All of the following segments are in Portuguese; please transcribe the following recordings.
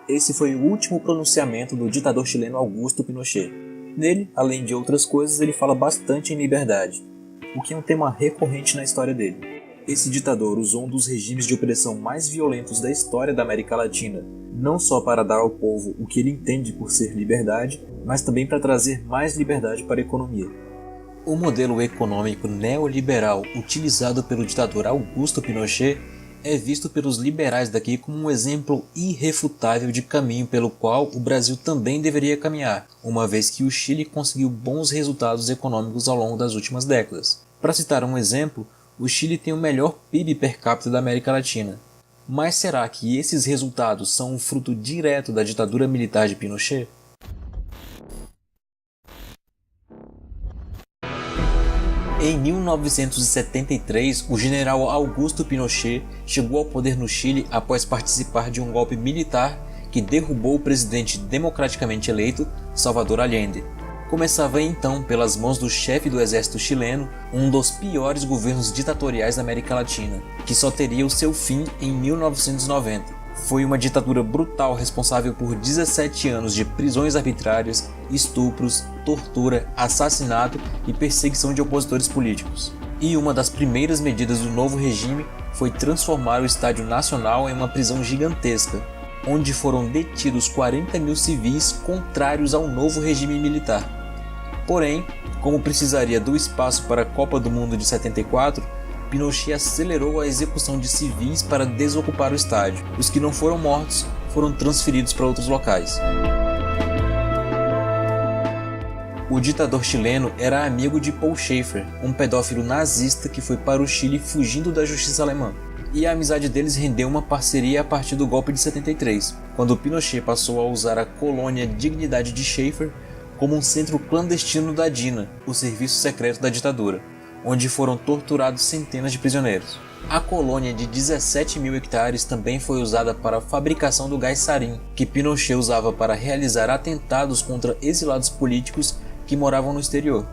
esse foi o último pronunciamento do ditador chileno Augusto Pinochet. Nele, além de outras coisas, ele fala bastante em liberdade, o que é um tema recorrente na história dele. Esse ditador usou um dos regimes de opressão mais violentos da história da América Latina, não só para dar ao povo o que ele entende por ser liberdade, mas também para trazer mais liberdade para a economia. O modelo econômico neoliberal utilizado pelo ditador Augusto Pinochet é visto pelos liberais daqui como um exemplo irrefutável de caminho pelo qual o Brasil também deveria caminhar, uma vez que o Chile conseguiu bons resultados econômicos ao longo das últimas décadas. Para citar um exemplo, o Chile tem o melhor PIB per capita da América Latina. Mas será que esses resultados são um fruto direto da ditadura militar de Pinochet? Em 1973, o general Augusto Pinochet chegou ao poder no Chile após participar de um golpe militar que derrubou o presidente democraticamente eleito, Salvador Allende. Começava então pelas mãos do chefe do exército chileno, um dos piores governos ditatoriais da América Latina, que só teria o seu fim em 1990. Foi uma ditadura brutal responsável por 17 anos de prisões arbitrárias, estupros, tortura, assassinato e perseguição de opositores políticos. E uma das primeiras medidas do novo regime foi transformar o Estádio Nacional em uma prisão gigantesca, onde foram detidos 40 mil civis contrários ao novo regime militar. Porém, como precisaria do espaço para a Copa do Mundo de 74, Pinochet acelerou a execução de civis para desocupar o estádio. Os que não foram mortos foram transferidos para outros locais. O ditador chileno era amigo de Paul Schaefer, um pedófilo nazista que foi para o Chile fugindo da justiça alemã. E a amizade deles rendeu uma parceria a partir do golpe de 73, quando Pinochet passou a usar a colônia Dignidade de Schaefer como um centro clandestino da DINA, o serviço secreto da ditadura, onde foram torturados centenas de prisioneiros. A colônia de 17 mil hectares também foi usada para a fabricação do gás sarin, que Pinochet usava para realizar atentados contra exilados políticos que moravam no exterior.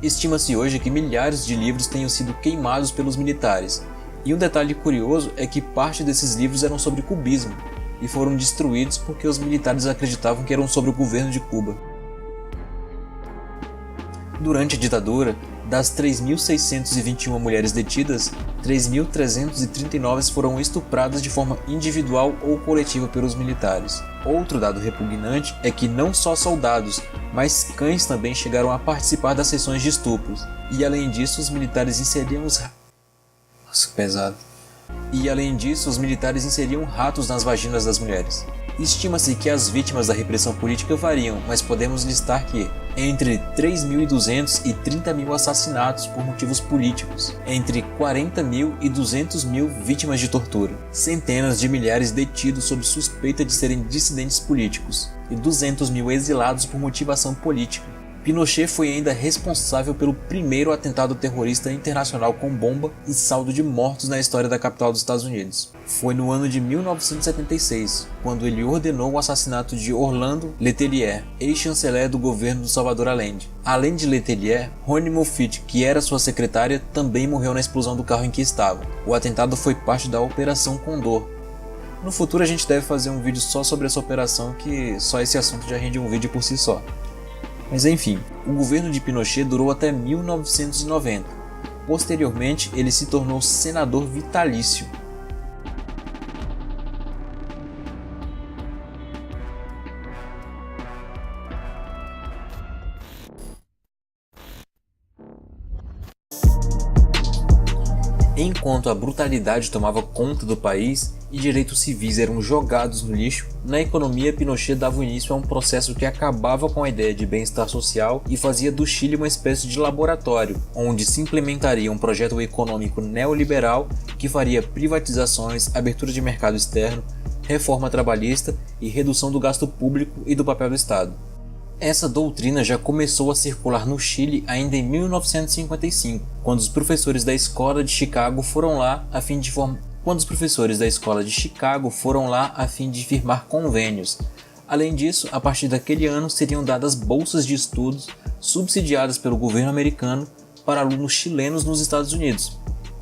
Estima-se hoje que milhares de livros tenham sido queimados pelos militares, e um detalhe curioso é que parte desses livros eram sobre cubismo, e foram destruídos porque os militares acreditavam que eram sobre o governo de Cuba. Durante a ditadura, das 3.621 mulheres detidas, 3.339 foram estupradas de forma individual ou coletiva pelos militares. Outro dado repugnante é que não só soldados, mas cães também chegaram a participar das sessões de estupros. E além disso, os militares inseriam ratos nas vaginas das mulheres. Estima-se que as vítimas da repressão política variam, mas podemos listar que entre 3.200 e 30 mil assassinatos por motivos políticos, entre 40 mil e 200 mil vítimas de tortura, centenas de milhares detidos sob suspeita de serem dissidentes políticos e 200 mil exilados por motivação política. Pinochet foi ainda responsável pelo primeiro atentado terrorista internacional com bomba e saldo de mortos na história da capital dos Estados Unidos. Foi no ano de 1976, quando ele ordenou o assassinato de Orlando Letelier, ex-chanceler do governo do Salvador Allende. Além de Letelier, Rony Moffitt, que era sua secretária, também morreu na explosão do carro em que estava. O atentado foi parte da Operação Condor. No futuro a gente deve fazer um vídeo só sobre essa operação, que só esse assunto já rende um vídeo por si só. Mas enfim, o governo de Pinochet durou até 1990. Posteriormente, ele se tornou senador vitalício. Enquanto a brutalidade tomava conta do país e direitos civis eram jogados no lixo, na economia Pinochet dava início a um processo que acabava com a ideia de bem-estar social e fazia do Chile uma espécie de laboratório, onde se implementaria um projeto econômico neoliberal que faria privatizações, abertura de mercado externo, reforma trabalhista e redução do gasto público e do papel do Estado. Essa doutrina já começou a circular no Chile ainda em 1955, quando os professores da escola de Chicago foram lá a fim de firmar convênios. Além disso, a partir daquele ano seriam dadas bolsas de estudos subsidiadas pelo governo americano para alunos chilenos nos Estados Unidos.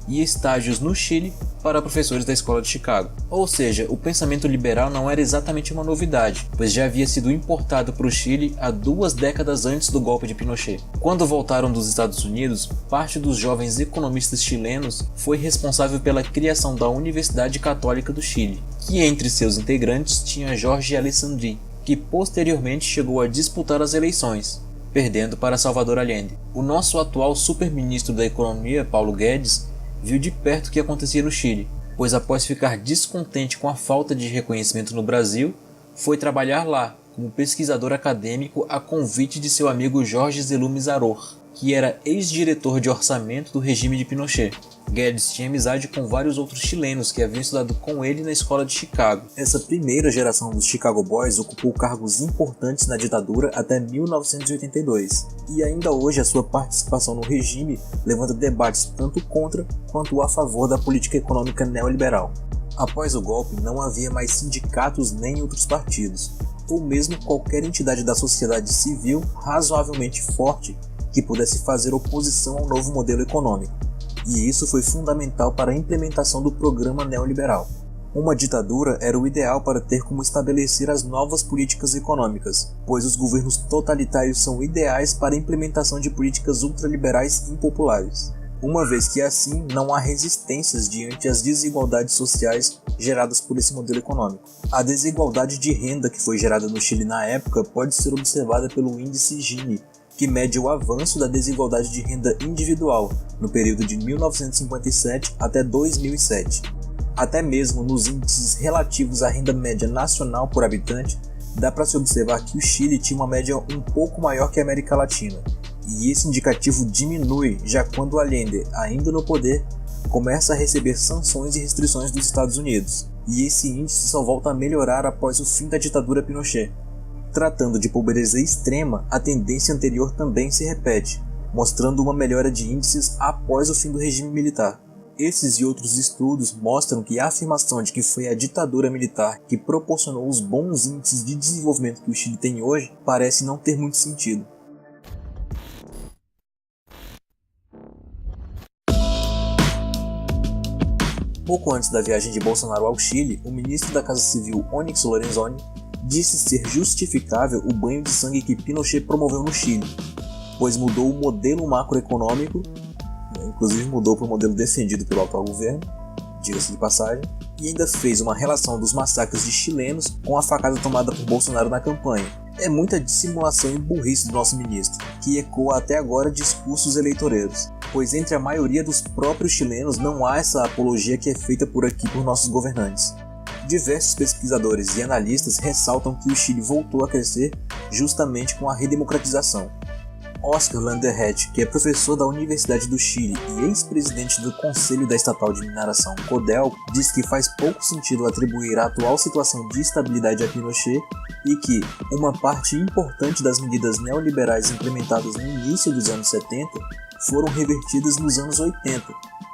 e estágios no Chile para professores da escola de Chicago. Ou seja, o pensamento liberal não era exatamente uma novidade, pois já havia sido importado para o Chile há 2 décadas antes do golpe de Pinochet. Quando voltaram dos Estados Unidos, parte dos jovens economistas chilenos foi responsável pela criação da Universidade Católica do Chile, que entre seus integrantes tinha Jorge Alessandri, que posteriormente chegou a disputar as eleições, perdendo para Salvador Allende. O nosso atual super-ministro da Economia, Paulo Guedes, viu de perto o que acontecia no Chile, pois após ficar descontente com a falta de reconhecimento no Brasil, foi trabalhar lá como pesquisador acadêmico a convite de seu amigo Jorge Zelú Zaror, que era ex-diretor de orçamento do regime de Pinochet. Guedes tinha amizade com vários outros chilenos que haviam estudado com ele na escola de Chicago. Essa primeira geração dos Chicago Boys ocupou cargos importantes na ditadura até 1982, e ainda hoje a sua participação no regime levanta debates tanto contra quanto a favor da política econômica neoliberal. Após o golpe, não havia mais sindicatos nem outros partidos, ou mesmo qualquer entidade da sociedade civil razoavelmente forte que pudesse fazer oposição ao novo modelo econômico, e isso foi fundamental para a implementação do programa neoliberal. Uma ditadura era o ideal para ter como estabelecer as novas políticas econômicas, pois os governos totalitários são ideais para a implementação de políticas ultraliberais impopulares, uma vez que assim não há resistências diante as desigualdades sociais geradas por esse modelo econômico. A desigualdade de renda que foi gerada no Chile na época pode ser observada pelo índice Gini, que mede o avanço da desigualdade de renda individual no período de 1957 até 2007. Até mesmo nos índices relativos à renda média nacional por habitante, dá para se observar que o Chile tinha uma média um pouco maior que a América Latina, e esse indicativo diminui já quando Allende, ainda no poder, começa a receber sanções e restrições dos Estados Unidos, e esse índice só volta a melhorar após o fim da ditadura Pinochet. Tratando de pobreza extrema, a tendência anterior também se repete, mostrando uma melhora de índices após o fim do regime militar. Esses e outros estudos mostram que a afirmação de que foi a ditadura militar que proporcionou os bons índices de desenvolvimento que o Chile tem hoje parece não ter muito sentido. Pouco antes da viagem de Bolsonaro ao Chile, o ministro da Casa Civil Onyx Lorenzoni disse ser justificável o banho de sangue que Pinochet promoveu no Chile, pois mudou o modelo macroeconômico, inclusive mudou para o modelo defendido pelo atual governo, diga-se de passagem, e ainda fez uma relação dos massacres de chilenos com a facada tomada por Bolsonaro na campanha. É muita dissimulação e burrice do nosso ministro, que ecoa até agora discursos eleitoreiros, pois entre a maioria dos próprios chilenos não há essa apologia que é feita por aqui por nossos governantes. Diversos pesquisadores e analistas ressaltam que o Chile voltou a crescer justamente com a redemocratização. Oscar Landerrecht, que é professor da Universidade do Chile e ex-presidente do Conselho da Estatal de Mineração CODEL, diz que faz pouco sentido atribuir a atual situação de estabilidade a Pinochet e que uma parte importante das medidas neoliberais implementadas no início dos anos 70 foram revertidas nos anos 80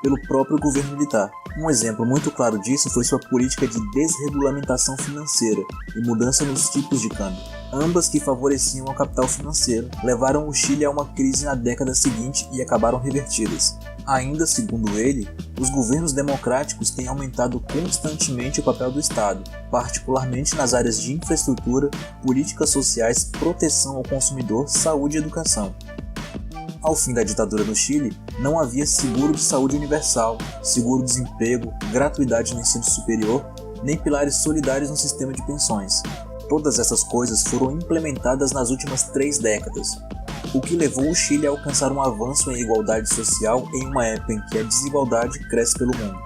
pelo próprio governo militar. Um exemplo muito claro disso foi sua política de desregulamentação financeira e mudança nos tipos de câmbio. Ambas que favoreciam o capital financeiro, levaram o Chile a uma crise na década seguinte e acabaram revertidas. Ainda segundo ele, os governos democráticos têm aumentado constantemente o papel do Estado, particularmente nas áreas de infraestrutura, políticas sociais, proteção ao consumidor, saúde e educação. Ao fim da ditadura no Chile, não havia seguro de saúde universal, seguro-desemprego, gratuidade no ensino superior, nem pilares solidários no sistema de pensões. Todas essas coisas foram implementadas nas últimas 3 décadas, o que levou o Chile a alcançar um avanço em igualdade social em uma época em que a desigualdade cresce pelo mundo.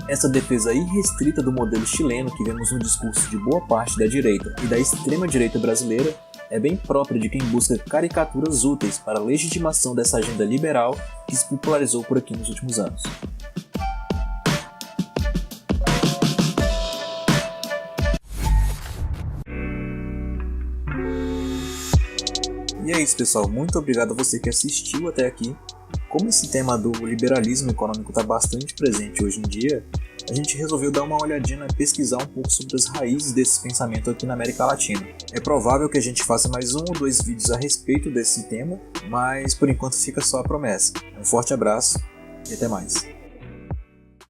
Essa defesa irrestrita do modelo chileno que vemos no discurso de boa parte da direita e da extrema-direita brasileira é bem própria de quem busca caricaturas úteis para a legitimação dessa agenda liberal que se popularizou por aqui nos últimos anos. E é isso, pessoal. Muito obrigado a você que assistiu até aqui. Como esse tema do liberalismo econômico está bastante presente hoje em dia, a gente resolveu dar uma olhadinha e pesquisar um pouco sobre as raízes desse pensamento aqui na América Latina. É provável que a gente faça mais 1 ou 2 vídeos a respeito desse tema, mas por enquanto fica só a promessa. Um forte abraço e até mais.